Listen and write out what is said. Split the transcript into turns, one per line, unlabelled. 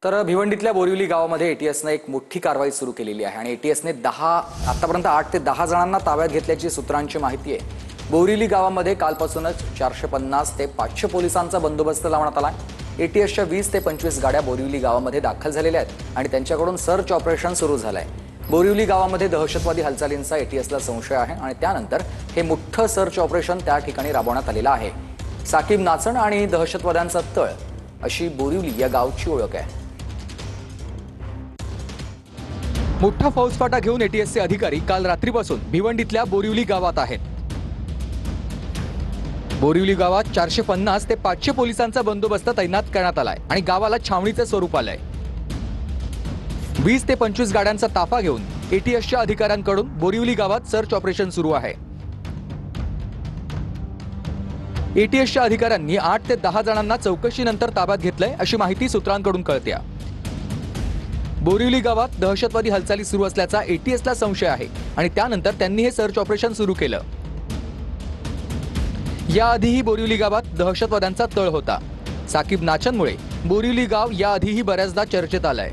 तर भिवंडीतल्या बोरिवली गावामध्ये एटीएसने एक मोठी कारवाई सुरू केलेली आहे आणि एटीएसने आतापर्यंत 8 ते 10 जणांना ताब्यात घेतल्याची सूत्रांची माहिती आहे। बोरिवली गावामध्ये कालपासूनच 450 ते 500 पोलिसांचा बंदोबस्त लावण्यात आला। एटीएसच्या 20 ते 25 गाड्या बोरिवली गावामध्ये दाखल झालेल्या आहेत आणि त्यांच्याकडून सर्च ऑपरेशन सुरू झालंय। बोरिवली गावामध्ये दहशतवादी हालचालींचा एटीएसला संशय आहे आणि त्यानंतर हे मोठं सर्च ऑपरेशन त्या ठिकाणी राबवण्यात आलेलं आहे। साकीब नाचण आणि दहशतवाद्यांचा तळ अशी बोरिवली या गावची ओळख आहे।
मोठा फौजफाटा घेऊन एटीएसचे अधिकारी काल रात्रीपासून भिवंडीतल्या बोरिवली गावात आहेत। बोरिवली गावात 450 ते 500 पोलिसांचा बंदोबस्त तैनात करण्यात आलाय आणि गावाला छावणीचे स्वरूप आलंय। 20 ते 25 गाड्यांचा ताफा घेऊन एटीएसच्या अधिकाऱ्यांकडून बोरिवली गावात सर्च ऑपरेशन सुरू आहे। एटीएसच्या अधिकाऱ्यांनी 8 ते 10 जणांना चौकशीनंतर ताब्यात घेतलंय अशी माहिती सूत्रांकडून कळते। बोरिवली गावात दहशतवादी हालचाली सुरू असल्याचा एटीएसला संशय आहे आणि त्यानंतर त्यांनी हे सर्च ऑपरेशन सुरू केलं। याआधीही बोरिवली गावात दहशतवाद्यांचा तळ होता। साकीब नाचनमुळे बोरिवली गाव याआधीही बऱ्याचदा चर्चेत आलंय।